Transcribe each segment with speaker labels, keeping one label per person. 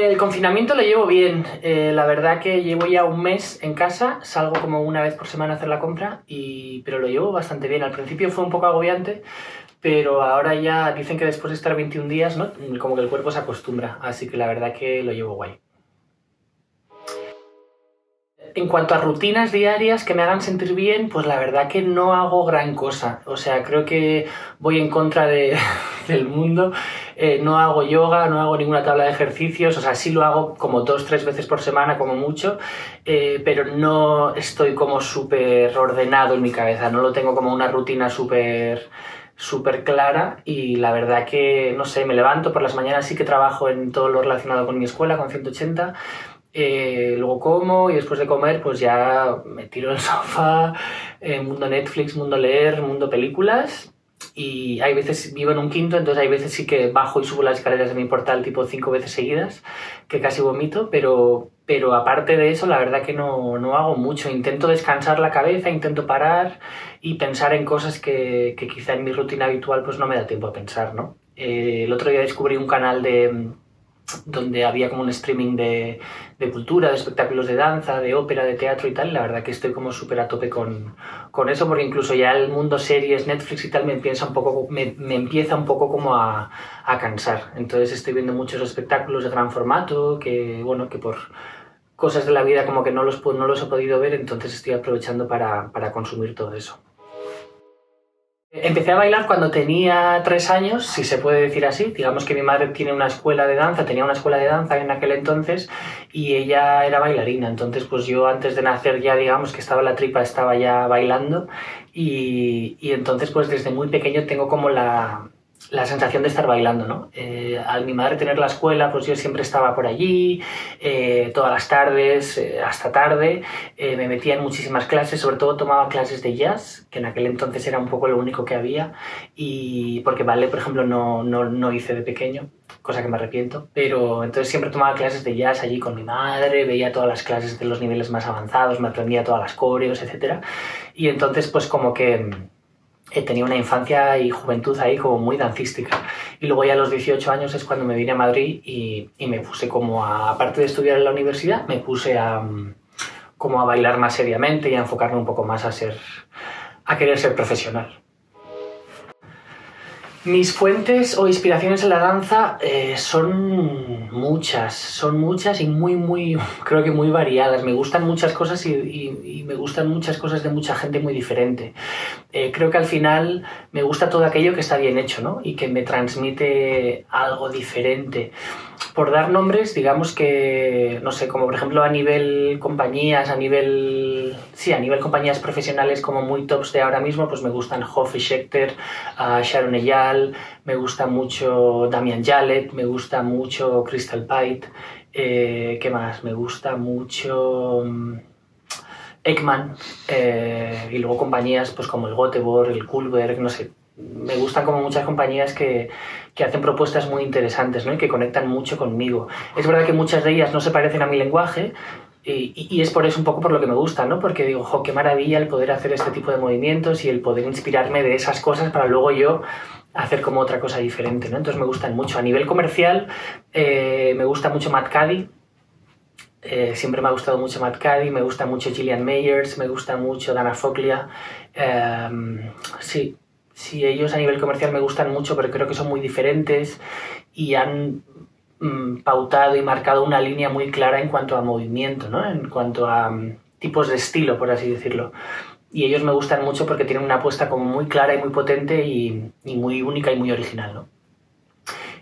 Speaker 1: El confinamiento lo llevo bien. La verdad que llevo ya un mes en casa, salgo como una vez por semana a hacer la compra, pero lo llevo bastante bien. Al principio fue un poco agobiante, pero ahora ya dicen que después de estar 21 días, ¿no? Como que el cuerpo se acostumbra, así que la verdad que lo llevo guay. En cuanto a rutinas diarias que me hagan sentir bien, pues la verdad que no hago gran cosa. O sea, creo que voy en contra del mundo. No hago yoga, no hago ninguna tabla de ejercicios. O sea, sí lo hago como 2-3 veces por semana, como mucho. Pero no estoy como súper ordenado en mi cabeza. No lo tengo como una rutina súper clara, y la verdad que, no sé, me levanto por las mañanas, sí que trabajo en todo lo relacionado con mi escuela, con 180. Luego como, y después de comer pues ya me tiro al sofá, mundo Netflix, mundo leer, mundo películas, y hay veces vivo en un quinto, entonces hay veces sí que bajo y subo las escaleras de mi portal tipo 5 veces seguidas, que casi vomito, pero aparte de eso la verdad que no hago mucho. Intento descansar la cabeza, intento parar y pensar en cosas que quizá en mi rutina habitual pues no me da tiempo a pensar, ¿no? El otro día descubrí un canal donde había como un streaming de cultura, de espectáculos de danza, de ópera, de teatro y tal. La verdad que estoy como súper a tope con eso, porque incluso ya el mundo series, Netflix y tal me empieza un poco como a cansar. Entonces estoy viendo muchos espectáculos de gran formato que, bueno, que por cosas de la vida como que no los he podido ver, entonces estoy aprovechando para consumir todo eso. Empecé a bailar cuando tenía 3 años, si se puede decir así. Digamos que mi madre tenía una escuela de danza en aquel entonces, y ella era bailarina. Entonces, pues yo antes de nacer ya, digamos que estaba en la tripa, estaba ya bailando, y entonces pues desde muy pequeño tengo como la sensación de estar bailando, ¿no? Al mi madre tener la escuela, pues yo siempre estaba por allí, todas las tardes, hasta tarde. Me metía en muchísimas clases, sobre todo tomaba clases de jazz, que en aquel entonces era un poco lo único que había, y porque ballet, por ejemplo, no hice de pequeño, cosa que me arrepiento, pero entonces siempre tomaba clases de jazz allí con mi madre, veía todas las clases de los niveles más avanzados, me aprendía todas las coreos, etc. Y entonces pues como que tenía una infancia y juventud ahí como muy dancística. Y luego ya a los 18 años es cuando me vine a Madrid y me puse como aparte de estudiar en la universidad, me puse como a bailar más seriamente y a enfocarme un poco más a querer ser profesional. Mis fuentes o inspiraciones en la danza son muchas y muy, creo que muy variadas. Me gustan muchas cosas y me gustan muchas cosas de mucha gente muy diferente. Creo que al final me gusta todo aquello que está bien hecho, ¿no? Y que me transmite algo diferente. Por dar nombres, digamos que, no sé, como por ejemplo a nivel compañías, a nivel compañías profesionales como muy tops de ahora mismo, pues me gustan Hoff y Schechter, Sharon Eyal, me gusta mucho Damian Jallet, me gusta mucho Crystal Pite, ¿qué más? Me gusta mucho Ekman, y luego compañías pues como el Göteborg, el Kullberg, no sé. Me gustan como muchas compañías que hacen propuestas muy interesantes, ¿no? Y que conectan mucho conmigo. Es verdad que muchas de ellas no se parecen a mi lenguaje, y es por eso un poco por lo que me gusta, ¿no? Porque digo, jo, qué maravilla el poder hacer este tipo de movimientos y el poder inspirarme de esas cosas para luego yo hacer como otra cosa diferente, ¿no? Entonces me gustan mucho. A nivel comercial, me gusta mucho Matt Cady. Siempre me ha gustado mucho Matt Cady, me gusta mucho Gillian Meyers, me gusta mucho Dana Foglia. Sí, ellos a nivel comercial me gustan mucho, pero creo que son muy diferentes y han pautado y marcado una línea muy clara en cuanto a movimiento, ¿no? En cuanto a tipos de estilo, por así decirlo. Y ellos me gustan mucho porque tienen una apuesta como muy clara y muy potente y muy única y muy original, ¿no?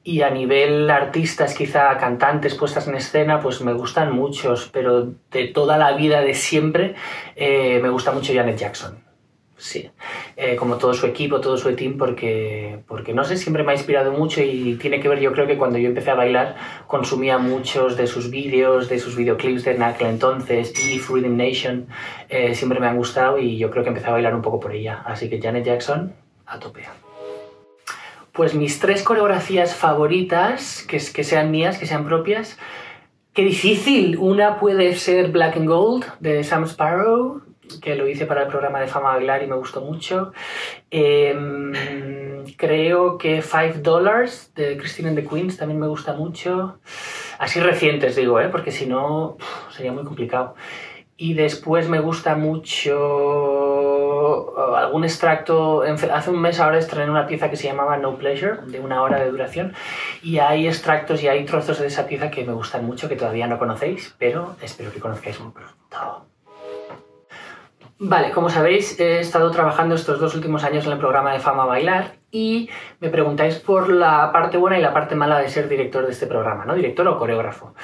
Speaker 1: Y a nivel artistas, quizá cantantes, puestas en escena, pues me gustan muchos, pero de toda la vida, de siempre, me gusta mucho Janet Jackson. Sí, como todo su equipo, todo su team, porque no sé, siempre me ha inspirado mucho, y tiene que ver, yo creo que cuando yo empecé a bailar consumía muchos de sus vídeos, de sus videoclips de aquel entonces, y Rhythm Nation, siempre me han gustado y yo creo que empecé a bailar un poco por ella, así que Janet Jackson a tope. Pues mis 3 coreografías favoritas, que sean mías, que sean propias, ¡qué difícil! Una puede ser Black and Gold, de Sam Sparrow, que lo hice para el programa de Fama Bailar y me gustó mucho. Creo creo que $5 de Christine and the Queens también me gusta mucho. Así recientes digo, porque si no sería muy complicado. Y después me gusta mucho algún extracto. Hace un mes ahora estrené una pieza que se llamaba No Pleasure, de 1 hora de duración. Y hay extractos y hay trozos de esa pieza que me gustan mucho, que todavía no conocéis, pero espero que conozcáis muy pronto. Vale, como sabéis, he estado trabajando estos 2 últimos años en el programa de Fama Bailar y me preguntáis por la parte buena y la parte mala de ser director de este programa, ¿no? Director o coreógrafo.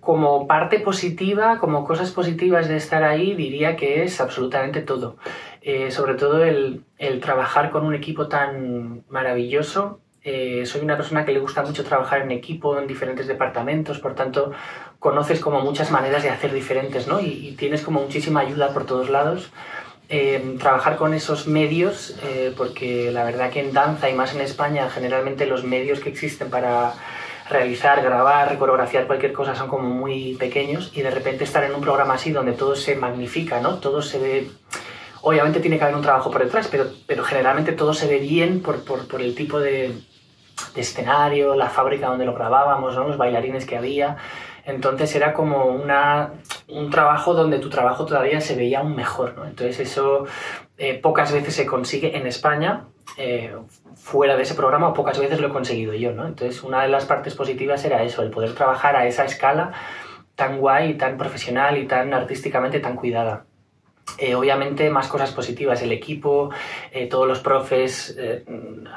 Speaker 1: Como parte positiva, como cosas positivas de estar ahí, diría que es absolutamente todo. Sobre todo el trabajar con un equipo tan maravilloso. Soy una persona que le gusta mucho trabajar en equipo, en diferentes departamentos, por tanto conoces como muchas maneras de hacer diferentes, ¿no? Y tienes como muchísima ayuda por todos lados. Trabajar con esos medios, porque la verdad que en danza y más en España generalmente los medios que existen para realizar, grabar, coreografiar cualquier cosa son como muy pequeños, y de repente estar en un programa así donde todo se magnifica, ¿no? Todo se ve... Obviamente tiene que haber un trabajo por detrás, pero generalmente todo se ve bien por el tipo de escenario, la fábrica donde lo grabábamos, ¿no? Los bailarines que había. Entonces era como un trabajo donde tu trabajo todavía se veía aún mejor, ¿no? Entonces eso pocas veces se consigue en España, fuera de ese programa, o pocas veces lo he conseguido yo, ¿no? Entonces una de las partes positivas era eso, el poder trabajar a esa escala tan guay, tan profesional y tan artísticamente tan cuidada. Obviamente más cosas positivas, el equipo, todos los profes,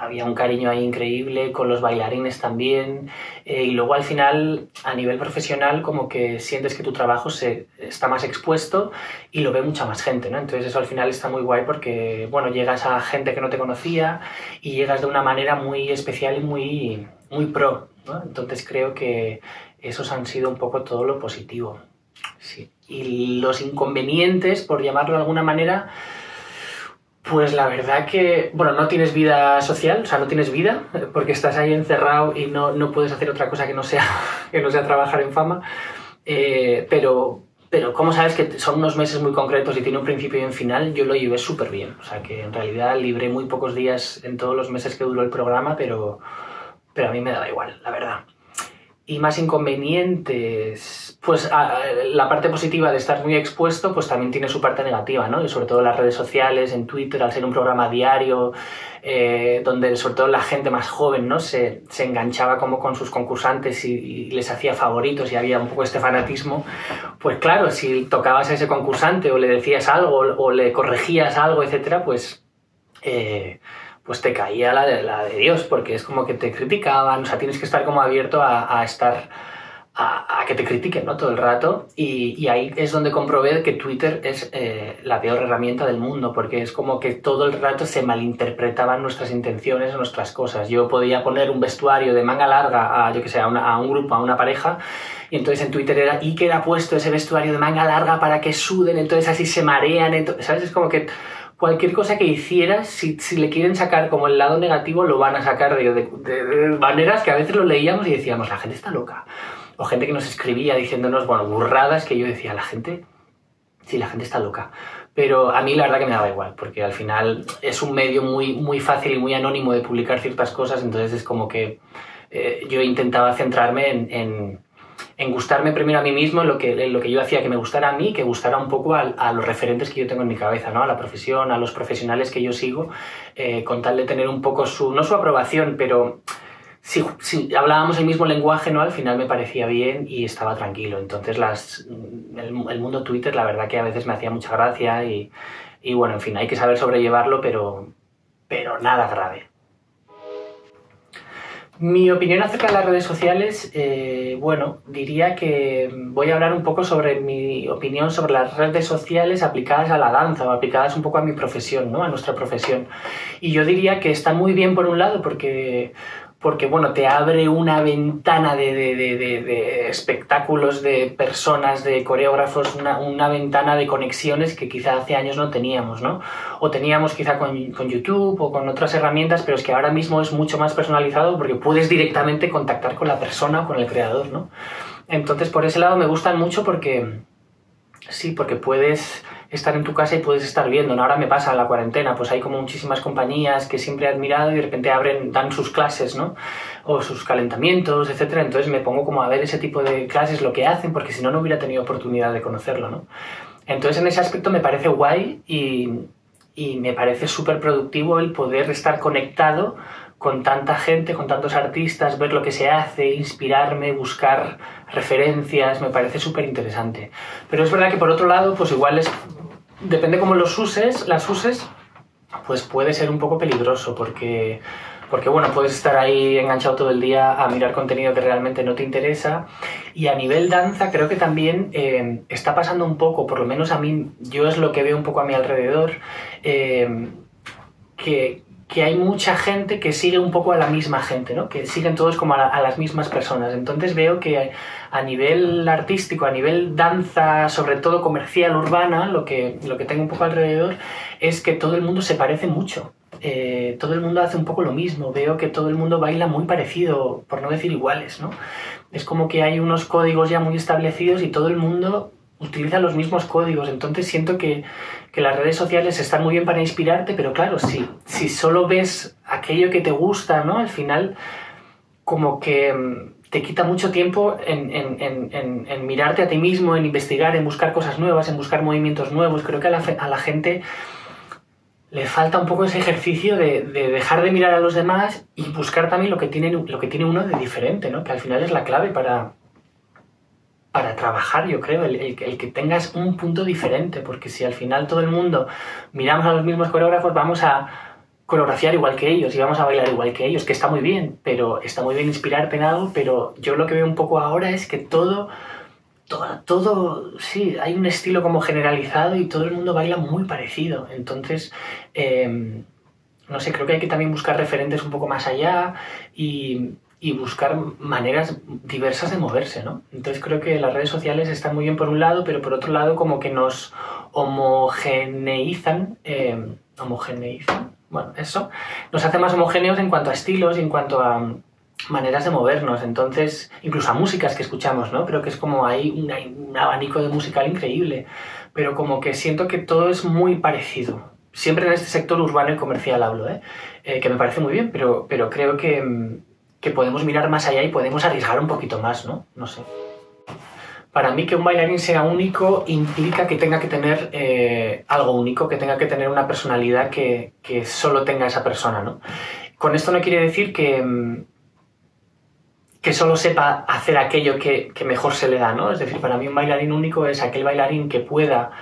Speaker 1: había un cariño ahí increíble, con los bailarines también, y luego al final a nivel profesional como que sientes que tu trabajo está más expuesto y lo ve mucha más gente, ¿no? Entonces eso al final está muy guay porque, bueno, llegas a gente que no te conocía y llegas de una manera muy especial y muy pro, ¿no? Entonces creo que esos han sido un poco todo lo positivo. Sí. Y los inconvenientes, por llamarlo de alguna manera, pues la verdad que, bueno, no tienes vida social, o sea, no tienes vida, porque estás ahí encerrado y no puedes hacer otra cosa que no sea trabajar en Fama, pero como sabes que son unos meses muy concretos y tiene un principio y un final, yo lo llevé súper bien, o sea, que en realidad libré muy pocos días en todos los meses que duró el programa, pero a mí me daba igual, la verdad. Y más inconvenientes, pues la parte positiva de estar muy expuesto, pues también tiene su parte negativa, ¿no? Y sobre todo en las redes sociales, en Twitter, al ser un programa diario, donde sobre todo la gente más joven, ¿no? Se enganchaba como con sus concursantes y les hacía favoritos y había un poco este fanatismo. Pues claro, si tocabas a ese concursante o le decías algo o le corregías algo, etcétera, pues te caía la de Dios, porque es como que te criticaban, o sea, tienes que estar como abierto a que te critiquen, ¿no? Todo el rato, y ahí es donde comprobé que Twitter es la peor herramienta del mundo, porque es como que todo el rato se malinterpretaban nuestras intenciones, nuestras cosas. Yo podía poner un vestuario de manga larga yo que sé, a un grupo, a una pareja, y entonces en Twitter era Iker ha puesto ese vestuario de manga larga para que suden, entonces así se marean, ¿sabes? Es como que cualquier cosa que hicieras, si le quieren sacar como el lado negativo, lo van a sacar de maneras que a veces lo leíamos y decíamos, la gente está loca. O gente que nos escribía diciéndonos, bueno, burradas, que yo decía, la gente está loca. Pero a mí la verdad que me daba igual, porque al final es un medio muy, muy fácil y muy anónimo de publicar ciertas cosas, entonces es como que yo intentaba centrarme en gustarme primero a mí mismo, en lo que yo hacía que me gustara a mí, que gustara un poco a los referentes que yo tengo en mi cabeza, ¿no? A la profesión, a los profesionales que yo sigo, con tal de tener un poco no su aprobación, pero si hablábamos el mismo lenguaje, ¿no? Al final me parecía bien y estaba tranquilo. Entonces el mundo Twitter la verdad que a veces me hacía mucha gracia y bueno, en fin, hay que saber sobrellevarlo, pero nada grave. Mi opinión acerca de las redes sociales, bueno, diría que voy a hablar un poco sobre mi opinión sobre las redes sociales aplicadas a la danza o aplicadas un poco a mi profesión, ¿no? A nuestra profesión. Y yo diría que está muy bien por un lado porque bueno, te abre una ventana de espectáculos, de personas, de coreógrafos, una ventana de conexiones que quizá hace años no teníamos, ¿no? O teníamos quizá con YouTube o con otras herramientas, pero es que ahora mismo es mucho más personalizado porque puedes directamente contactar con la persona o con el creador, ¿no? Entonces, por ese lado me gustan mucho porque puedes estar en tu casa y puedes estar viendo, ¿no? Ahora me pasa en la cuarentena, pues hay como muchísimas compañías que siempre he admirado y de repente dan sus clases, ¿no? O sus calentamientos, etcétera. Entonces me pongo como a ver ese tipo de clases, lo que hacen, porque si no, no hubiera tenido oportunidad de conocerlo, ¿no? Entonces en ese aspecto me parece guay y me parece súper productivo el poder estar conectado con tanta gente, con tantos artistas, ver lo que se hace, inspirarme, buscar referencias, me parece súper interesante. Pero es verdad que por otro lado, pues igual depende cómo las uses, pues puede ser un poco peligroso porque bueno, puedes estar ahí enganchado todo el día a mirar contenido que realmente no te interesa. Y a nivel danza creo que también está pasando un poco, por lo menos a mí, yo es lo que veo un poco a mi alrededor, que hay mucha gente que sigue un poco a la misma gente, ¿no? Que siguen todos como a las mismas personas. Entonces veo que a nivel artístico, a nivel danza, sobre todo comercial, urbana, lo que tengo un poco alrededor es que todo el mundo se parece mucho. Todo el mundo hace un poco lo mismo. Veo que todo el mundo baila muy parecido, por no decir iguales, ¿no? Es como que hay unos códigos ya muy establecidos y todo el mundo utiliza los mismos códigos. Entonces siento que las redes sociales están muy bien para inspirarte, pero claro, si solo ves aquello que te gusta, ¿no? Al final como que te quita mucho tiempo en mirarte a ti mismo, en investigar, en buscar cosas nuevas, en buscar movimientos nuevos. Creo que a la gente le falta un poco ese ejercicio de dejar de mirar a los demás y buscar también lo que tiene uno de diferente, ¿no? Que al final es la clave para trabajar, yo creo, el que tengas un punto diferente, porque si al final todo el mundo miramos a los mismos coreógrafos, vamos a coreografiar igual que ellos y vamos a bailar igual que ellos, que está muy bien, pero está muy bien inspirarte en algo, pero yo lo que veo un poco ahora es que todo, sí, hay un estilo como generalizado y todo el mundo baila muy parecido. Entonces, no sé, creo que hay que también buscar referentes un poco más allá y buscar maneras diversas de moverse, ¿no? Entonces creo que las redes sociales están muy bien por un lado, pero por otro lado como que nos homogeneizan, bueno, eso, nos hace más homogéneos en cuanto a estilos y en cuanto a maneras de movernos. Entonces, incluso a músicas que escuchamos, ¿no? Creo que es como hay un abanico de musical increíble, pero como que siento que todo es muy parecido. Siempre en este sector urbano y comercial hablo, que me parece muy bien, pero creo que podemos mirar más allá y podemos arriesgar un poquito más, ¿no? No sé. Para mí que un bailarín sea único implica que tenga que tener algo único, que tenga que tener una personalidad que solo tenga esa persona, ¿no? Con esto no quiere decir que solo sepa hacer aquello que mejor se le da, ¿no? Es decir, para mí un bailarín único es aquel bailarín que pueda,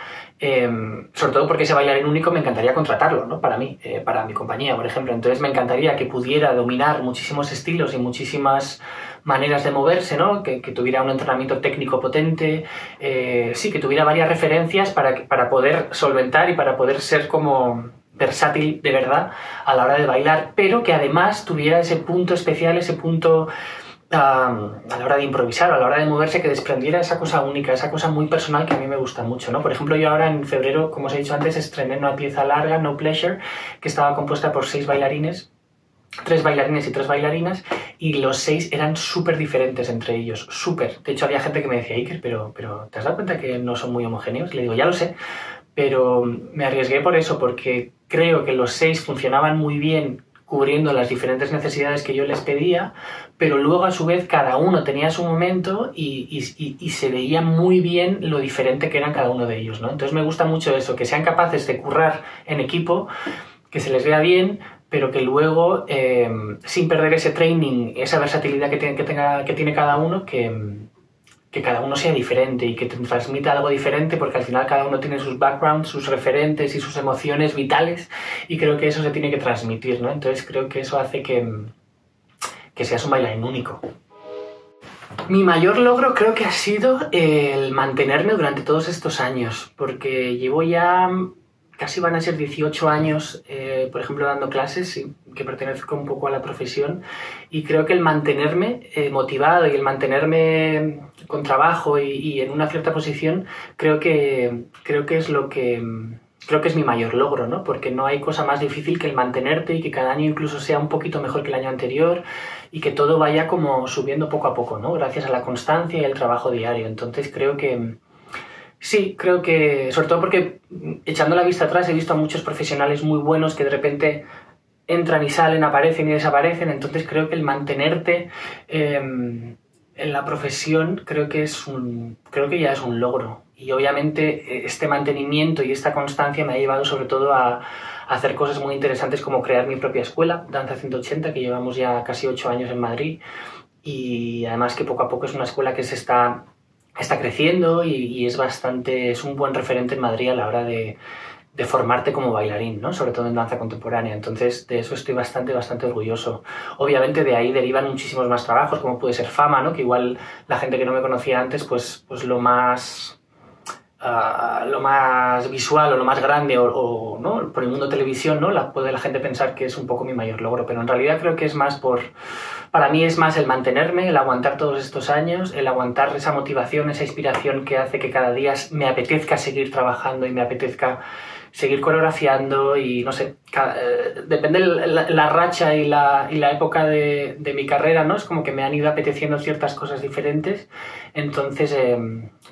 Speaker 1: sobre todo porque ese bailarín único me encantaría contratarlo, ¿no? Para mí, para mi compañía, por ejemplo. Entonces me encantaría que pudiera dominar muchísimos estilos y muchísimas maneras de moverse, ¿no? Que tuviera un entrenamiento técnico potente, sí, que tuviera varias referencias para poder solventar y para poder ser como versátil de verdad a la hora de bailar, pero que además tuviera ese punto especial, ese punto a la hora de improvisar, a la hora de moverse, que desprendiera esa cosa única, esa cosa muy personal que a mí me gusta mucho, ¿no? Por ejemplo, yo ahora en febrero, como os he dicho antes, estrené una pieza larga, No Pleasure, que estaba compuesta por 6 bailarines, 3 bailarines y 3 bailarinas, y los 6 eran súper diferentes entre ellos, súper. De hecho, había gente que me decía, Iker, pero ¿te has dado cuenta que no son muy homogéneos? Le digo, ya lo sé, pero me arriesgué por eso, porque creo que los 6 funcionaban muy bien cubriendo las diferentes necesidades que yo les pedía, pero luego a su vez cada uno tenía su momento y se veía muy bien lo diferente que eran cada uno de ellos, ¿no? Entonces me gusta mucho eso, que sean capaces de currar en equipo, que se les vea bien, pero que luego, sin perder ese training, esa versatilidad que tiene cada uno, que cada uno sea diferente y que te transmita algo diferente, porque al final cada uno tiene sus backgrounds, sus referentes y sus emociones vitales, y creo que eso se tiene que transmitir, ¿no? Entonces creo que eso hace que seas un bailarín único. Mi mayor logro creo que ha sido el mantenerme durante todos estos años, porque llevo ya casi van a ser 18 años, por ejemplo, dando clases, que pertenezco un poco a la profesión, y creo que el mantenerme motivado y el mantenerme con trabajo y en una cierta posición, creo que es mi mayor logro, ¿no? Porque no hay cosa más difícil que el mantenerte y que cada año incluso sea un poquito mejor que el año anterior y que todo vaya como subiendo poco a poco, ¿no? Gracias a la constancia y el trabajo diario. Entonces creo que Sí, creo que, sobre todo porque echando la vista atrás he visto a muchos profesionales muy buenos que de repente entran y salen, aparecen y desaparecen, entonces creo que el mantenerte en la profesión creo que ya es un logro. Y obviamente este mantenimiento y esta constancia me ha llevado sobre todo a hacer cosas muy interesantes como crear mi propia escuela, Danza 180, que llevamos ya casi 8 años en Madrid, y además que poco a poco es una escuela que está creciendo y es un buen referente en Madrid a la hora de formarte como bailarín, ¿no? Sobre todo en danza contemporánea. Entonces, de eso estoy bastante orgulloso. Obviamente, de ahí derivan muchísimos más trabajos, como puede ser Fama, ¿no? Que igual la gente que no me conocía antes, pues lo más visual o lo más grande ¿no? Por el mundo televisión, ¿no? Puede la gente pensar que es un poco mi mayor logro, pero en realidad creo que es más para mí es más el mantenerme, el aguantar todos estos años, el aguantar esa motivación, esa inspiración que hace que cada día me apetezca seguir trabajando y me apetezca seguir coreografiando y no sé, depende la racha y la época de mi carrera, ¿no? Es como que me han ido apeteciendo ciertas cosas diferentes, entonces,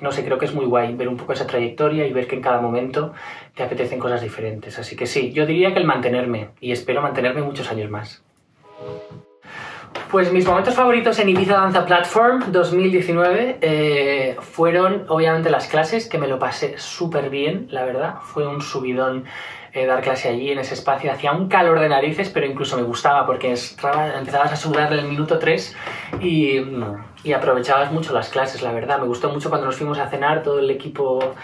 Speaker 1: no sé, creo que es muy guay ver un poco esa trayectoria y ver que en cada momento te apetecen cosas diferentes, así que sí, yo diría que el mantenerme y espero mantenerme muchos años más. Pues mis momentos favoritos en Ibiza Danza Platform 2019 fueron obviamente las clases, que me lo pasé súper bien, la verdad. Fue un subidón dar clase allí en ese espacio. Hacía un calor de narices, pero incluso me gustaba porque empezabas a sudar en el minuto 3 y aprovechabas mucho las clases, la verdad. Me gustó mucho cuando nos fuimos a cenar, todo el equipo...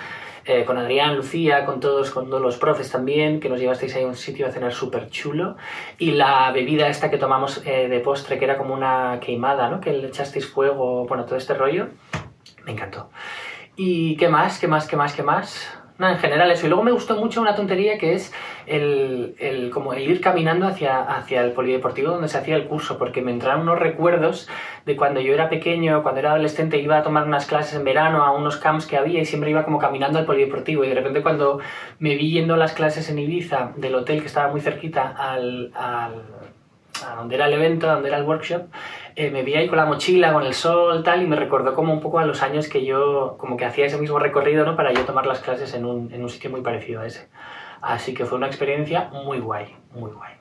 Speaker 1: con Adrián, Lucía, con todos los profes también, que nos llevasteis ahí a un sitio a cenar súper chulo. Y la bebida esta que tomamos de postre, que era como una queimada, ¿no? Que le echasteis fuego, bueno, todo este rollo. Me encantó. ¿Y qué más? No, en general eso. Y luego me gustó mucho una tontería que es como el ir caminando hacia el polideportivo donde se hacía el curso, porque me entraron unos recuerdos de cuando yo era pequeño, cuando era adolescente, iba a tomar unas clases en verano a unos camps que había y siempre iba como caminando al polideportivo, y de repente cuando me vi yendo a las clases en Ibiza del hotel que estaba muy cerquita a donde era el evento, a donde era el workshop, me vi ahí con la mochila, con el sol, tal, y me recordó como un poco a los años que yo como que hacía ese mismo recorrido, ¿no? Para yo tomar las clases en un sitio muy parecido a ese. Así que fue una experiencia muy guay, muy guay.